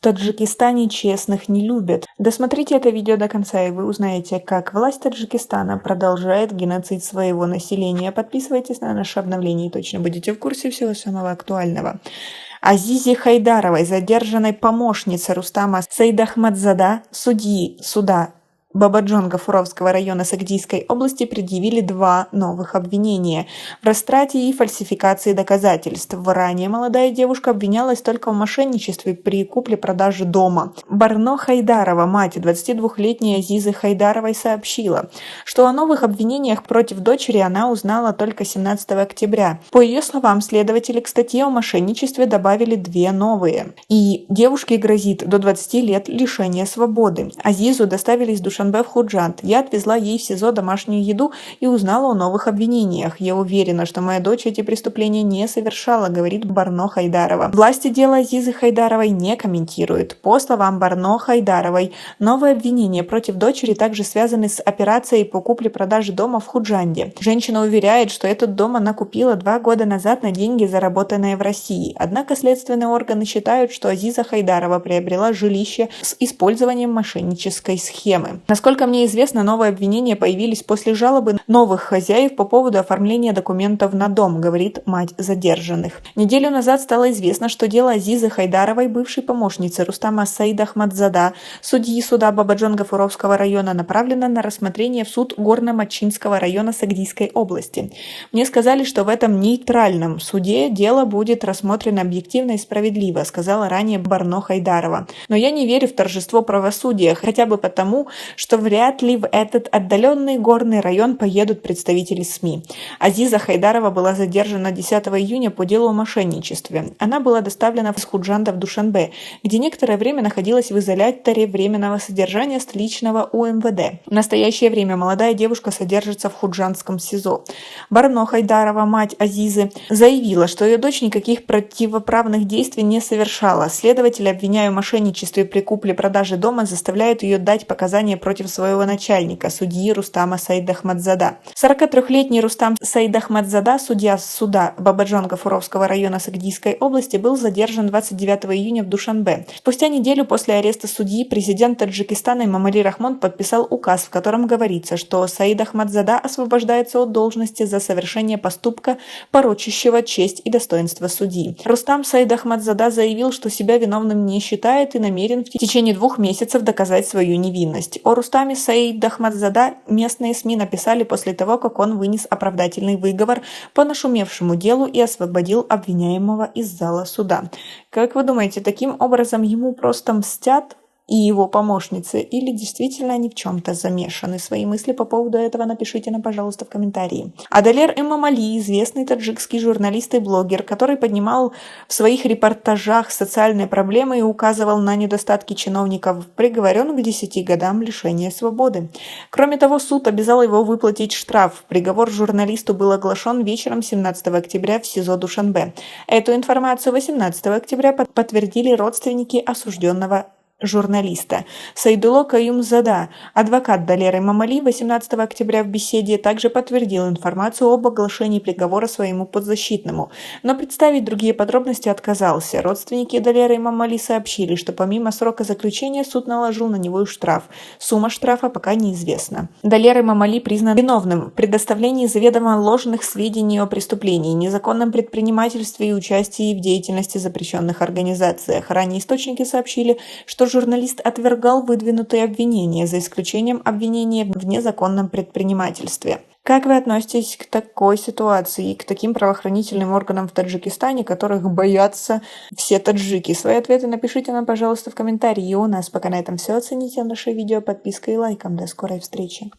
Таджикистане честных не любят. Досмотрите это видео до конца, и вы узнаете, как власть Таджикистана продолжает геноцид своего населения. Подписывайтесь на наше обновление и точно будете в курсе всего самого актуального. Азизе Хайдаровой, задержанной помощнице Рустама Сайдахмадзада, судьи суда Бабаджон Гафуровского района Сагдийской области, предъявили 2 новых обвинения в растрате и фальсификации доказательств. Ранее молодая девушка обвинялась только в мошенничестве при купле-продаже дома. Барно Хайдарова, мать 22-летней Азизы Хайдаровой, сообщила, что о новых обвинениях против дочери она узнала только 17 октября. По ее словам, следователи к статье о мошенничестве добавили 2 новые. И девушке грозит до 20 лет лишения свободы. Азизу доставили из Душанбе в Худжанд. Я отвезла ей в СИЗО домашнюю еду и узнала о новых обвинениях. Я уверена, что моя дочь эти преступления не совершала, говорит Барно Хайдарова. Власти дела Азизы Хайдаровой не комментируют. По словам Барно Хайдаровой, новые обвинения против дочери также связаны с операцией по купле-продаже дома в Худжанде. Женщина уверяет, что этот дом она купила 2 года назад на деньги, заработанные в России. Однако следственные органы считают, что Азиза Хайдарова приобрела жилище с использованием мошеннической схемы. Насколько мне известно, новые обвинения появились после жалобы новых хозяев по поводу оформления документов на дом, говорит мать задержанных. Неделю назад стало известно, что дело Азизы Хайдаровой, бывшей помощницы Рустама Сайдахмадзада, судьи суда Бабаджон Гафуровского района, направлено на рассмотрение в суд Горно-Мачинского района Сагдийской области. Мне сказали, что в этом нейтральном суде дело будет рассмотрено объективно и справедливо, сказала ранее Барно Хайдарова. Но я не верю в торжество правосудия, хотя бы потому, что вряд ли в этот отдаленный горный район поедут представители СМИ. Азиза Хайдарова была задержана 10 июня по делу о мошенничестве. Она была доставлена из Худжанда в Душанбе, где некоторое время находилась в изоляторе временного содержания столичного УМВД. В настоящее время молодая девушка содержится в худжандском СИЗО. Барно Хайдарова, мать Азизы, заявила, что ее дочь никаких противоправных действий не совершала. Следователи, обвиняя в мошенничестве при купле-продаже дома, заставляют ее дать показания против своего начальника, судьи Рустама Сайдахмадзада. 43-летний Рустам Сайдахмадзада, судья суда Бабаджон Гафуровского района Сагдийской области, был задержан 29 июня в Душанбе. Спустя неделю после ареста судьи президент Таджикистана Эмомали Рахмон подписал указ, в котором говорится, что Сайдахмадзада освобождается от должности за совершение поступка, порочащего честь и достоинство судьи. Рустам Сайдахмадзада заявил, что себя виновным не считает и намерен в течение 2 месяцев доказать свою невинность. О Рустаме Сайдахмадзада местные СМИ написали после того, как он вынес оправдательный выговор по нашумевшему делу и освободил обвиняемого из зала суда. Как вы думаете, таким образом ему просто мстят и его помощницы, или действительно они в чем-то замешаны? Свои мысли по поводу этого напишите нам, пожалуйста, в комментарии. Адалер Эмомали, известный таджикский журналист и блогер, который поднимал в своих репортажах социальные проблемы и указывал на недостатки чиновников, приговорен к 10 годам лишения свободы. Кроме того, суд обязал его выплатить штраф. Приговор журналисту был оглашен вечером 17 октября в СИЗО Душанбе. Эту информацию 18 октября подтвердили родственники осужденного журналиста. Сайдулло Каюмзада, адвокат Далер Эмомали, 18 октября в беседе также подтвердил информацию об оглашении приговора своему подзащитному, но представить другие подробности отказался. Родственники Далера Эмомали сообщили, что помимо срока заключения суд наложил на него и штраф. Сумма штрафа пока неизвестна. Далер Эмомали признан виновным в предоставлении заведомо ложных сведений о преступлении, незаконном предпринимательстве и участии в деятельности запрещенных организациях. Ранее источники сообщили, что журналист отвергал выдвинутые обвинения, за исключением обвинения в незаконном предпринимательстве. Как вы относитесь к такой ситуации и к таким правоохранительным органам в Таджикистане, которых боятся все таджики? Свои ответы напишите нам, пожалуйста, в комментарии. И у нас пока на этом все. Оцените наше видео подпиской и лайком. До скорой встречи.